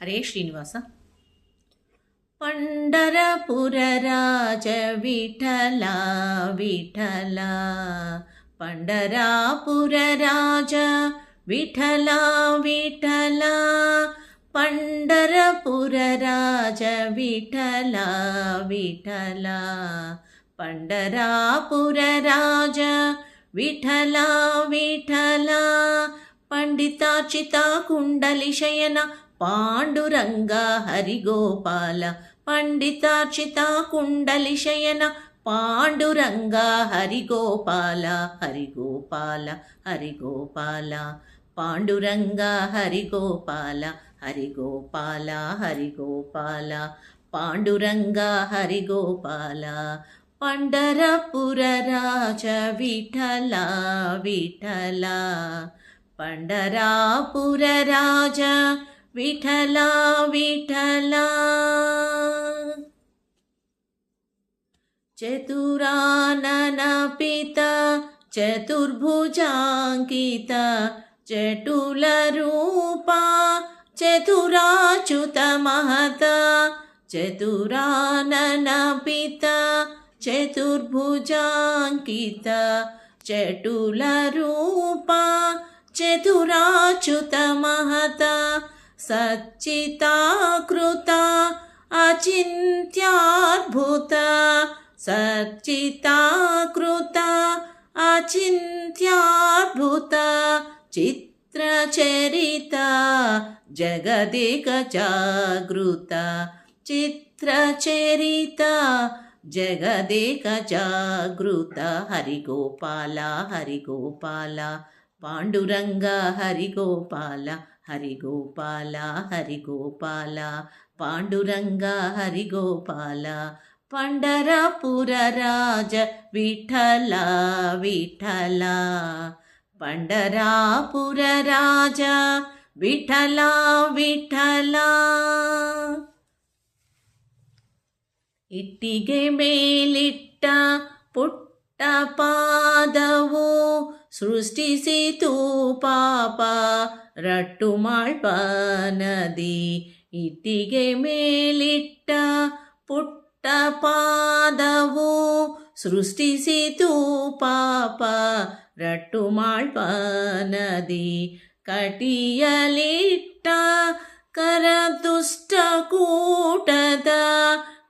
ಹರೇ ಶ್ರೀನಿವಾಸ. ಪಂಡರಪುರ ರಾಜ ವಿಠಲ ವಿಠಲ, ಪಂಡರಾಪುರ ರಾಜ ವಿಠಲ ವಿಠಲ, ಪಂಡರಪುರ ರಾಜ ವಿಠಲ ವಿಠಲ, ಪಂಡರಾಪುರ ರಾಜ ವಿಠಲ ವಿಠಲ, ಪಂಡಿತಾರ್ಚಿತ ಕುಂಡಲಿ ಶಯನ ಪಾಂಡುರಂಗ ಹರಿಗೋಪಾಲ, ಪಂಡಿತಾರ್ಚಿತ ಕುಂಡಲಿ ಶಯನ ಪಾಂಡುರಂಗ ಹರಿಗೋಪಾಲ, ಹರಿಗೋಪಾಲ ಹರಿಗೋಪಾಲ, ಪಾಂಡುರಂಗ ಹರಿಗೋಪಾಲ, ಹರಿಗೋಪಾಲ ಹರಿಗೋಪಾಲ, ಪಾಂಡುರಂಗ ಹರಿಗೋಪಾಲ, ಪಂಡರಪುರ ರಾಜ ವಿಠಲ ವಿಠಲ, ಪಂಡರಾಪುರ ರಾಜ ವಿಠಲ ವಿಠಲ. ಚತುರಾನನ ಪಿತ ಚತುರ್ಭುಜಾಂಕಿತ, ಚಟುಲ ರೂಪ ಚತುರಾಚ್ಯುತ ಮಹತ, ಚತುರಾನನ ಪಿತ ಚತುರ್ಭುಜಾಂಕಿತ, ಚಟುಲ ರೂಪ ಚತುರಾಚ್ಯುತ ಮಹತ, ಸಚ್ಚಿತಾಕೃತ ಅಚಿಂತ್ಯಾದ್ಭುತ, ಸಚ್ಚಿತಾಕೃತ ಅಚಿಂತ್ಯಾದ್ಭುತ, ಚಿತ್ರಚರಿತ ಜಗದೇಕ ಜಾಗೃತ, ಚಿತ್ರಚರಿತ ಜಗದೇಕ ಜಾಗೃತ, ಹರಿಗೋಪಾಲ ಹರಿಗೋಪಾಲ, ಪಾಂಡುರಂಗ ಹರಿಗೋಪಾಲ, ಹರಿಗೋಪಾಲ ಹರಿಗೋಪಾಲ, ಪಾಂಡುರಂಗ ಹರಿಗೋಪಾಲ, ಪಂಡರಪುರ ರಾಜ ವಿಠಲ ವಿಠಲ, ಪಂಡರಾಪುರ ರಾಜ ವಿಠಲ ವಿಠಲ. ಇಟ್ಟಿಗೆ ಮೇಲಿಟ್ಟ ಪುಟ್ಟ ಪಾದವು ಸೃಷ್ಟಿಸಿತು ಪಾಪ ರಟ್ಟು ಮಾಳ್ಪ ನದಿ, ಇಟ್ಟಿಗೆ ಮೇಲಿಟ್ಟ ಪುಟ್ಟ ಪಾದವು ಸೃಷ್ಟಿಸಿತು ಪಾಪ ರಟ್ಟು ಮಾಳ್ಪ ನದಿ, ಕಟಿಯಲಿಟ್ಟ ಕರ ದುಷ್ಟ ಕೂಟದ,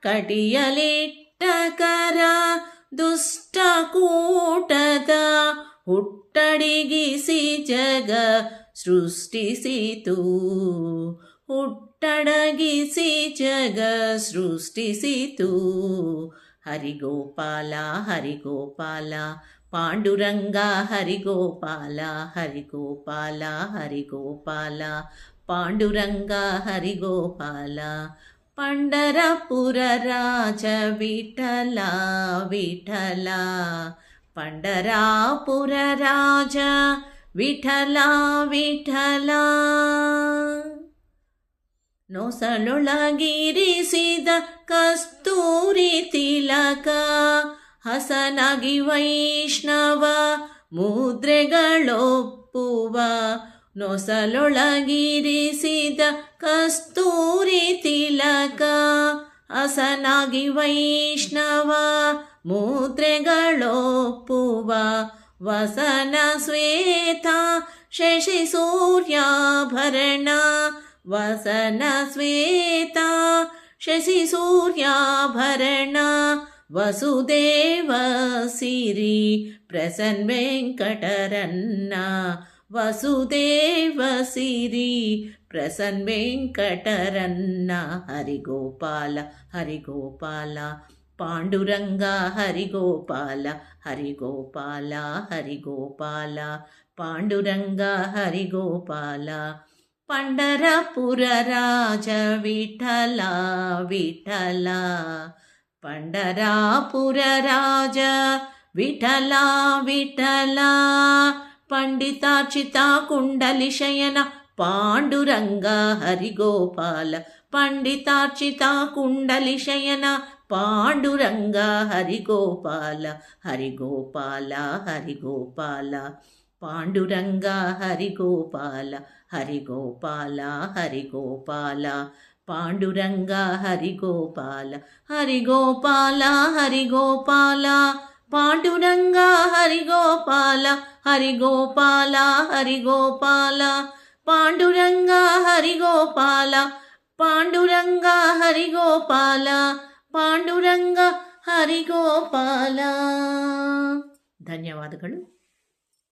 ಕಟಿಯಲಿಟ್ಟ ಕರ ದುಷ್ಟ ಕೂಟದ, ಹುಟ್ಟಡಗಿಸಿ ಜಗ ಸೃಷ್ಟಿಸಿತು, ಹುಟ್ಟಡಗಿಸಿ ಜಗ ಸೃಷ್ಟಿಸಿತು, ಹರಿಗೋಪಾಲ ಹರಿಗೋಪಾಲ, ಪಾಂಡುರಂಗ ಹರಿಗೋಪಾಲ, ಹರಿಗೋಪಾಲ ಹರಿಗೋಪಾಲ, ಪಾಂಡುರಂಗ ಹರಿಗೋಪಾಲ, ಪಂಡರಪುರ ರಾಜ ವಿಠಲ ವಿಠಲ, ಪಂಡರಾಪುರ ರಾಜ ವಿಠಲ ವಿಠಲ. ನೊಸಲೊಳಗಿರಿಸಿದ ಕಸ್ತೂರಿ ತಿಲಕ, ಹಸನಾಗಿ ವೈಷ್ಣವ ಮುದ್ರೆಗಳೊಪ್ಪುವ, ನೊಸಲೊಳಗಿರಿಸಿದ ಕಸ್ತೂರಿ ತಿಲಕ, ಹಸನಾಗಿ ವೈಷ್ಣವ ಮುದ್ರೆಗಳೊಪ್ಪುವ, ವಸನ ಶ್ವೇತ ಶಶಿ ಸೂರ್ಯಾಭರಣ, ವಸನ ಶ್ವೇತ ಶಶಿ ಸೂರ್ಯಾಭರಣ, ವಸುದೇವ ಸಿರಿ ಪ್ರಸನ್ನ ವೆಂಕಟರನ್ನ, ವಸುದೇವ ಸಿರಿ ಪ್ರಸನ್ನ ವೆಂಕಟರನ್ನ, ಹರಿಗೋಪಾಲ ಹರಿಗೋಪಾಲ, ಪಾಂಡುರಂಗ ಹರಿಗೋಪಾಲ, ಹರಿಗೋಪಾಲ ಹರಿಗೋಪಾಲ, ಪಾಂಡುರಂಗ ಹರಿಗೋಪಾಲ, ಪಂಡರಪುರ ರಾಜ ವಿಠಲ ವಿಠಲ, ಪಂಡರಾಪುರ ರಾಜ ವಿಠಲ ವಿಠಲ, ಪಂಡಿತಾರ್ಚಿತ ಕುಂಡಲಿ ಶಯನ ಪಾಂಡುರಂಗ ಹರಿಗೋಪಾಲ, ಪಂಡಿತಾರ್ಚಿತ ಕುಂಡಲಿ ಶಯನ ಪಾಂಡುರಂಗ ಹರಿಗೋಪಾಲ, ಹರಿಗೋಪಾಲ ಹರಿಗೋಪಾಲ, ಪಾಂಡುರಂಗ ಹರಿಗೋಪಾಲ, హరిగోపాల హరిగోపాల పాండురంగ హరిగోపాల హరిగోపాల హరిగోపాల పాండురంగ హరిగోపాల హరిగోపాల హరిగోపాల పాండురంగ హరిగోపాల పాండురంగ హరిగోపాల పాండురంగ హరిగోపాల. ಧನ್ಯವಾದಗಳು.